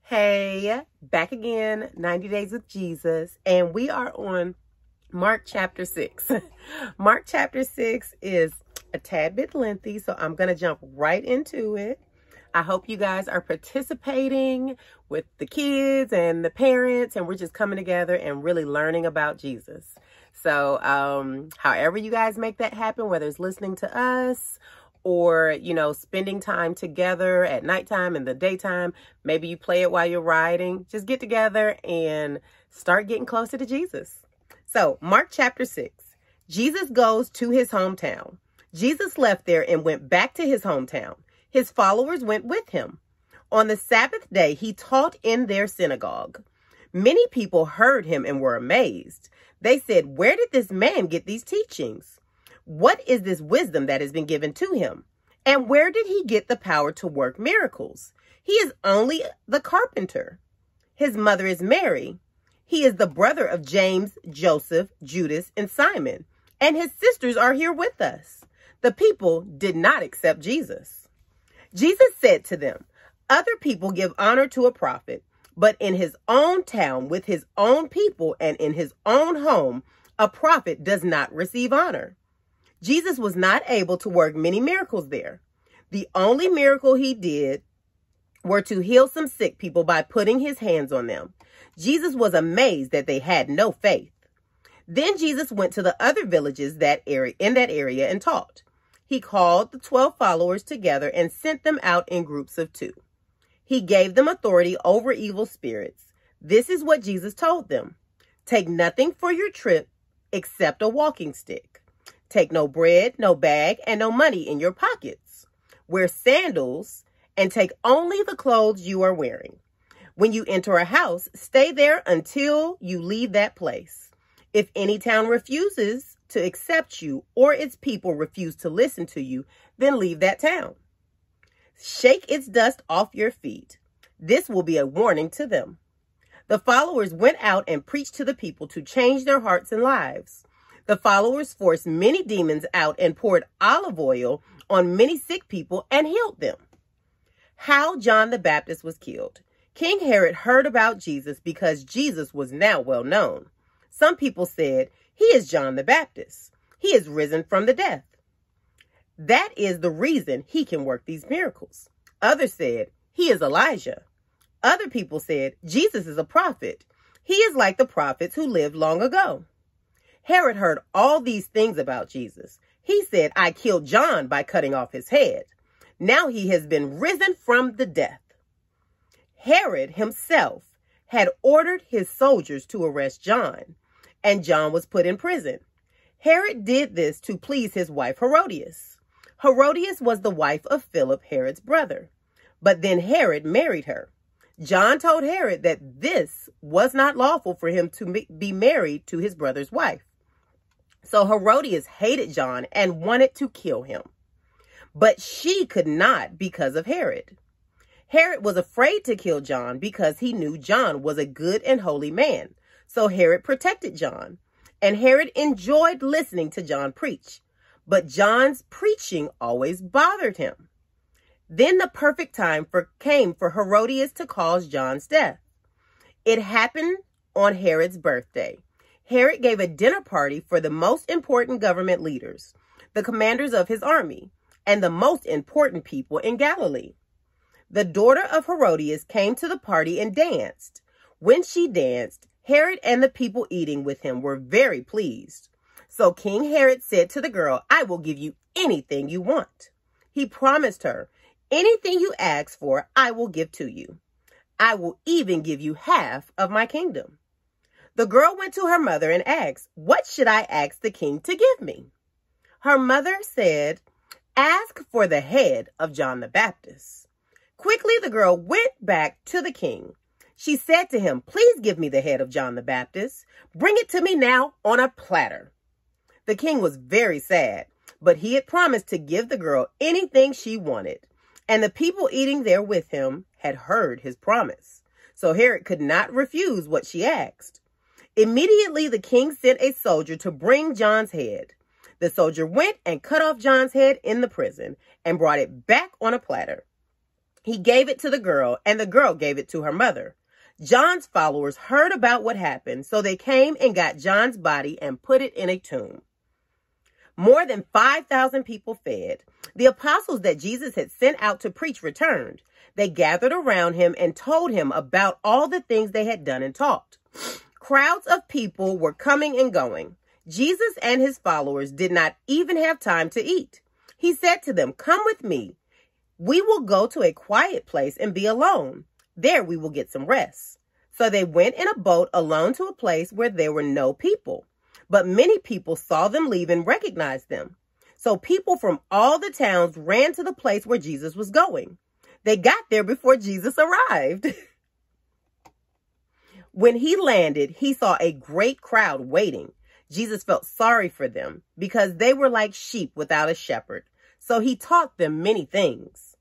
Hey, back again, 90 Days with Jesus, and we are on Mark chapter 6. Mark chapter 6 is a tad bit lengthy, so I'm going to jump right into it. I hope you guys are participating with the kids and the parents, and we're just coming together and really learning about Jesus. So, however you guys make that happen, whether it's listening to us or, spending time together at nighttime and the daytime, maybe you play it while you're riding, just get together and start getting closer to Jesus. So, Mark chapter 6, Jesus goes to his hometown. Jesus left there and went back to his hometown. His followers went with him. On the Sabbath day, he taught in their synagogue. Many people heard him and were amazed. They said, "Where did this man get these teachings? What is this wisdom that has been given to him? And where did he get the power to work miracles? He is only the carpenter. His mother is Mary. He is the brother of James, Joseph, Judas, and Simon. And his sisters are here with us." The people did not accept Jesus. Jesus said to them, "Other people give honor to a prophet, but in his own town, with his own people, and in his own home, a prophet does not receive honor." Jesus was not able to work many miracles there. The only miracle he did were to heal some sick people by putting his hands on them. Jesus was amazed that they had no faith. Then Jesus went to the other villages in that area and taught. He called the 12 followers together and sent them out in groups of 2. He gave them authority over evil spirits. This is what Jesus told them. "Take nothing for your trip except a walking stick. Take no bread, no bag, and no money in your pockets. Wear sandals and take only the clothes you are wearing. When you enter a house, stay there until you leave that place. If any town refuses to accept you or its people refuse to listen to you, then leave that town. Shake its dust off your feet. This will be a warning to them." The followers went out and preached to the people to change their hearts and lives. The followers forced many demons out and poured olive oil on many sick people and healed them. How John the Baptist was killed. King Herod heard about Jesus because Jesus was now well known. Some people said, "He is John the Baptist. He is risen from the dead. That is the reason he can work these miracles." Others said, "He is Elijah." Other people said, "Jesus is a prophet. He is like the prophets who lived long ago." Herod heard all these things about Jesus. He said, "I killed John by cutting off his head. Now he has been risen from the dead." Herod himself had ordered his soldiers to arrest John, and John was put in prison. Herod did this to please his wife Herodias. Herodias was the wife of Philip, Herod's brother. But then Herod married her. John told Herod that this was not lawful for him to be married to his brother's wife. So Herodias hated John and wanted to kill him. But she could not because of Herod. Herod was afraid to kill John because he knew John was a good and holy man. So Herod protected John. And Herod enjoyed listening to John preach. But John's preaching always bothered him. Then the perfect time came for Herodias to cause John's death. It happened on Herod's birthday. Herod gave a dinner party for the most important government leaders, the commanders of his army, and the most important people in Galilee. The daughter of Herodias came to the party and danced. When she danced, Herod and the people eating with him were very pleased. So King Herod said to the girl, "I will give you anything you want." He promised her, "Anything you ask for, I will give to you. I will even give you half of my kingdom." The girl went to her mother and asked, "What should I ask the king to give me?" Her mother said, "Ask for the head of John the Baptist." Quickly, the girl went back to the king. She said to him, "Please give me the head of John the Baptist. Bring it to me now on a platter." The king was very sad, but he had promised to give the girl anything she wanted. And the people eating there with him had heard his promise. So Herod could not refuse what she asked. Immediately, the king sent a soldier to bring John's head. The soldier went and cut off John's head in the prison and brought it back on a platter. He gave it to the girl, and the girl gave it to her mother. John's followers heard about what happened, so they came and got John's body and put it in a tomb. More than 5,000 people fed. The apostles that Jesus had sent out to preach returned. They gathered around him and told him about all the things they had done and taught. Crowds of people were coming and going. Jesus and his followers did not even have time to eat. He said to them, "Come with me. We will go to a quiet place and be alone. There we will get some rest." So they went in a boat alone to a place where there were no people. But many people saw them leave and recognized them. So people from all the towns ran to the place where Jesus was going. They got there before Jesus arrived. When he landed, he saw a great crowd waiting. Jesus felt sorry for them because they were like sheep without a shepherd. So he taught them many things.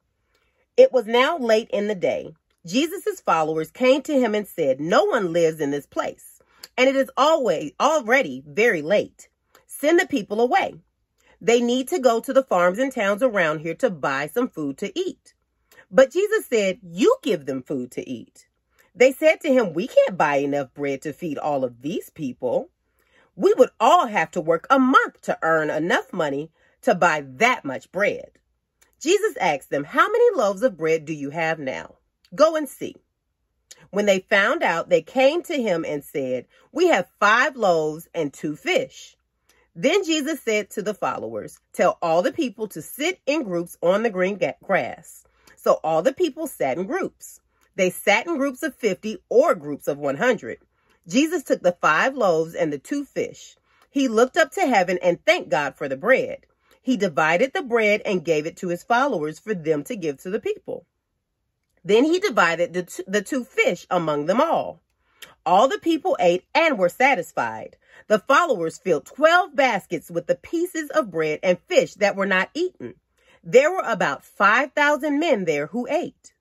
It was now late in the day. Jesus' followers came to him and said, "No one lives in this place, and it is already very late. Send the people away. They need to go to the farms and towns around here to buy some food to eat." But Jesus said, "You give them food to eat." They said to him, "We can't buy enough bread to feed all of these people. We would all have to work a month to earn enough money to buy that much bread." Jesus asked them, "How many loaves of bread do you have now? Go and see." When they found out, they came to him and said, "We have 5 loaves and 2 fish. Then Jesus said to the followers, "Tell all the people to sit in groups on the green grass." So all the people sat in groups. They sat in groups of 50 or groups of 100. Jesus took the 5 loaves and the 2 fish. He looked up to heaven and thanked God for the bread. He divided the bread and gave it to his followers for them to give to the people. Then he divided the 2 fish among them all. All the people ate and were satisfied. The followers filled 12 baskets with the pieces of bread and fish that were not eaten. There were about 5,000 men there who ate.